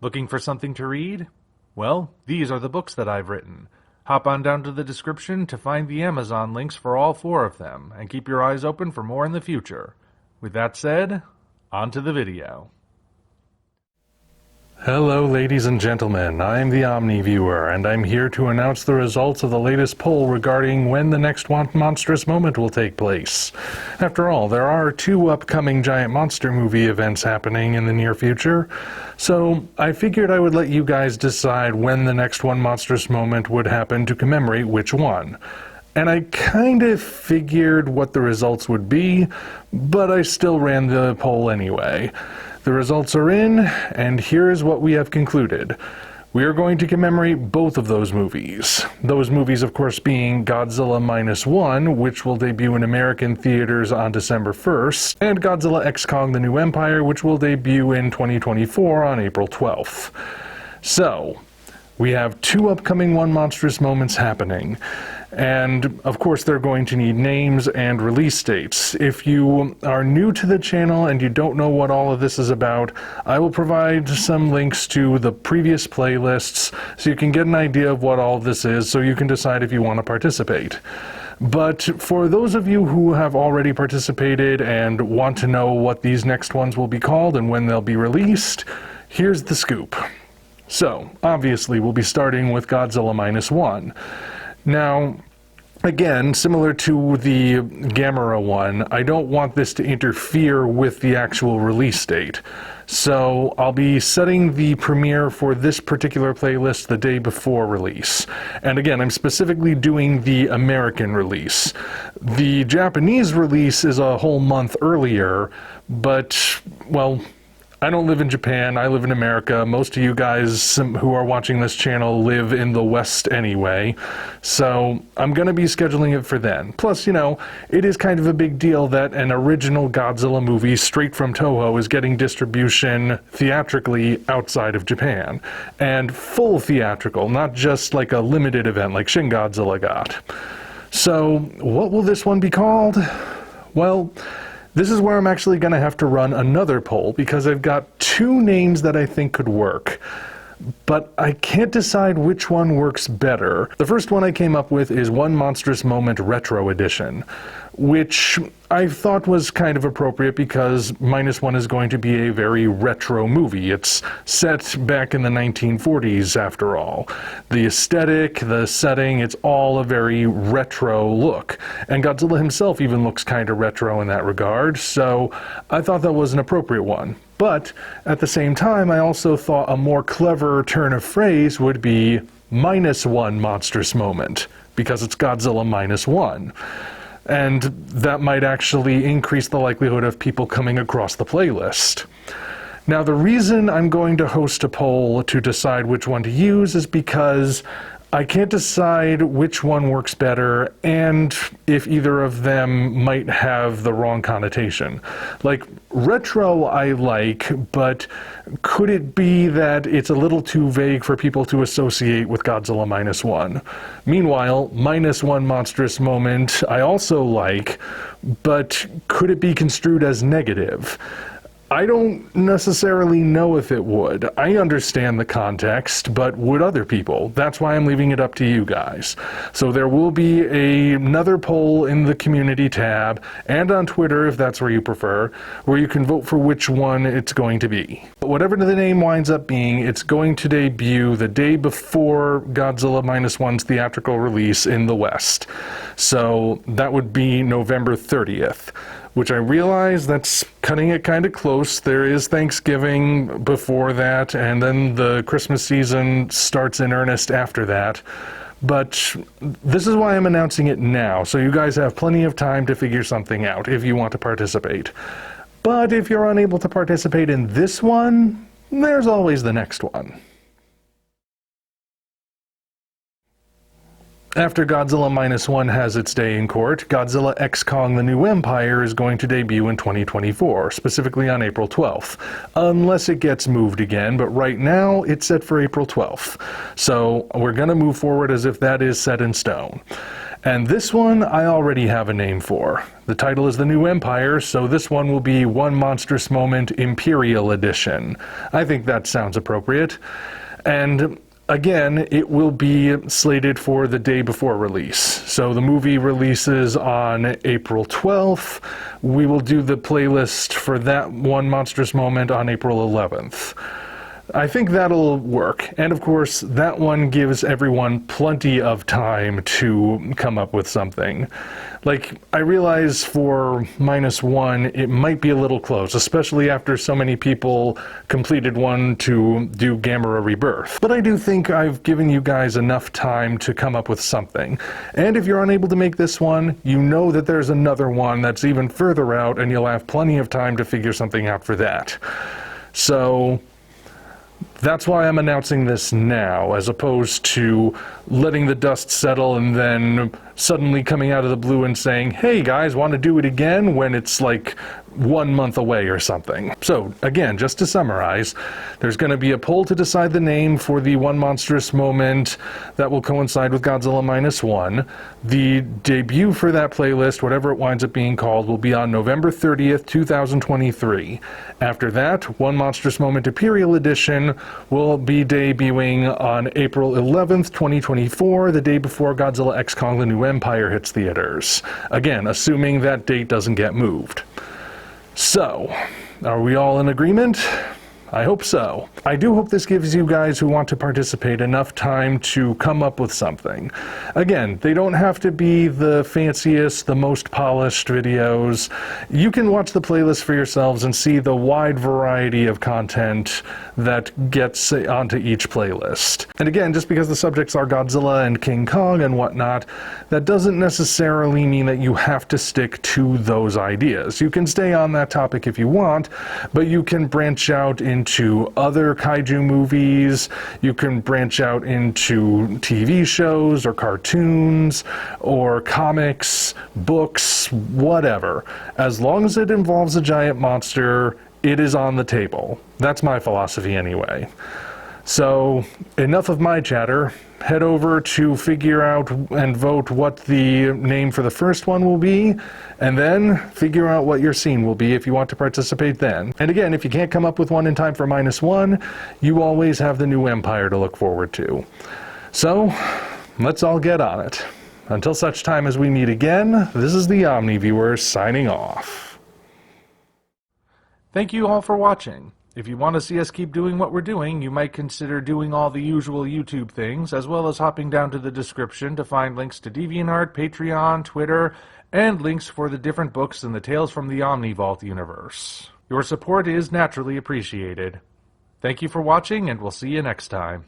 Looking for something to read? Well, these are the books that I've written. Hop on down to the description to find the Amazon links for all 4 of them, and keep your eyes open for more in the future. With that said, on to the video. Hello ladies and gentlemen, I'm the Omni viewer, and I'm here to announce the results of the latest poll regarding when the next monstrous moment will take place. After all, there are 2 upcoming giant monster movie events happening in the near future, so I figured I would let you guys decide when the next one monstrous moment would happen to commemorate which one. And I kind of figured what the results would be, but I still ran the poll anyway. The results are in, and here is what we have concluded. We are going to commemorate both of those movies. Those movies, of course, being Godzilla -1, which will debut in American theaters on December 1st, and Godzilla X Kong: The New Empire, which will debut in 2024 on April 12th. So, we have 2 upcoming One Monstrous Moments happening. And of course they're going to need names and release dates. If you are new to the channel and you don't know what all of this is about, I will provide some links to the previous playlists so you can get an idea of what all of this is, so you can decide if you want to participate. But for those of you who have already participated and want to know what these next ones will be called and when they'll be released, here's the scoop. So, obviously we'll be starting with Godzilla -1. Now, again, similar to the Gamera one, I don't want this to interfere with the actual release date. So I'll be setting the premiere for this particular playlist the day before release. And again, I'm specifically doing the American release. The Japanese release is a whole month earlier, but, well, I don't live in Japan, I live in America. Most of you guys who are watching this channel live in the West anyway, so I'm going to be scheduling it for then. Plus, you know, it is kind of a big deal that an original Godzilla movie straight from Toho is getting distribution theatrically outside of Japan. And full theatrical, not just like a limited event like Shin Godzilla got. So, what will this one be called? Well, this is where I'm actually going to have to run another poll, because I've got 2 names that I think could work. But I can't decide which one works better. The first one I came up with is One Monstrous Moment Retro Edition, which I thought was kind of appropriate because -1 is going to be a very retro movie. It's set back in the 1940s, after all. The aesthetic, the setting, it's all a very retro look. And Godzilla himself even looks kind of retro in that regard, so I thought that was an appropriate one. But at the same time, I also thought a more clever turn of phrase would be -1 monstrous moment, because it's Godzilla -1. And that might actually increase the likelihood of people coming across the playlist. Now, the reason I'm going to host a poll to decide which one to use is because I can't decide which one works better and if either of them might have the wrong connotation. Like, retro I like, but could it be that it's a little too vague for people to associate with Godzilla -1? Meanwhile, -1 monstrous moment I also like, but could it be construed as negative? I don't necessarily know if it would. I understand the context, but would other people? That's why I'm leaving it up to you guys. So there will be another poll in the community tab, and on Twitter if that's where you prefer, where you can vote for which one it's going to be. But whatever the name winds up being, it's going to debut the day before Godzilla -1's theatrical release in the West. So that would be November 30th. Which I realize that's cutting it kind of close. There is Thanksgiving before that, and then the Christmas season starts in earnest after that. But this is why I'm announcing it now, so you guys have plenty of time to figure something out if you want to participate. But if you're unable to participate in this one, there's always the next one. After Godzilla -1 has its day in court, Godzilla X Kong: The New Empire is going to debut in 2024, specifically on April 12th, unless it gets moved again, but right now it's set for April 12th. So we're going to move forward as if that is set in stone. And this one I already have a name for. The title is The New Empire, so this one will be One Monstrous Moment Imperial Edition. I think that sounds appropriate. And again, it will be slated for the day before release. So the movie releases on April 12th. We will do the playlist for that One Monstrous Moment on April 11th. I think that'll work. And of course, that one gives everyone plenty of time to come up with something. Like, I realize for -1, it might be a little close, especially after so many people completed one to do Gamera Rebirth. But I do think I've given you guys enough time to come up with something. And if you're unable to make this one, you know that there's another one that's even further out, and you'll have plenty of time to figure something out for that. So that's why I'm announcing this now, as opposed to letting the dust settle and then suddenly coming out of the blue and saying, hey guys, want to do it again, when it's like 1 month away or something. So again, just to summarize, there's going to be a poll to decide the name for the One Monstrous Moment that will coincide with Godzilla -1. The debut for that playlist, whatever it winds up being called, will be on November 30th, 2023. After that, One Monstrous Moment Imperial Edition will be debuting on April 11th, 2024, the day before Godzilla X Kong: The New Empire hits theaters. Again, assuming that date doesn't get moved. So, are we all in agreement? I hope so. I do hope this gives you guys who want to participate enough time to come up with something. Again, they don't have to be the fanciest, the most polished videos. You can watch the playlist for yourselves and see the wide variety of content that gets onto each playlist. And again, just because the subjects are Godzilla and King Kong and whatnot, that doesn't necessarily mean that you have to stick to those ideas. You can stay on that topic if you want, but you can branch out into other kaiju movies, you can branch out into TV shows or cartoons or comics, books, whatever. As long as it involves a giant monster, it is on the table. That's my philosophy anyway. So, enough of my chatter. Head over to figure out and vote what the name for the first one will be, and then figure out what your scene will be if you want to participate then. And again, if you can't come up with one in time for -1, you always have the New Empire to look forward to. So, let's all get on it. Until such time as we meet again, this is the Omni Viewer signing off. Thank you all for watching. If you want to see us keep doing what we're doing, you might consider doing all the usual YouTube things, as well as hopping down to the description to find links to DeviantArt, Patreon, Twitter, and links for the different books in the Tales from the Omni Vault universe. Your support is naturally appreciated. Thank you for watching, and we'll see you next time.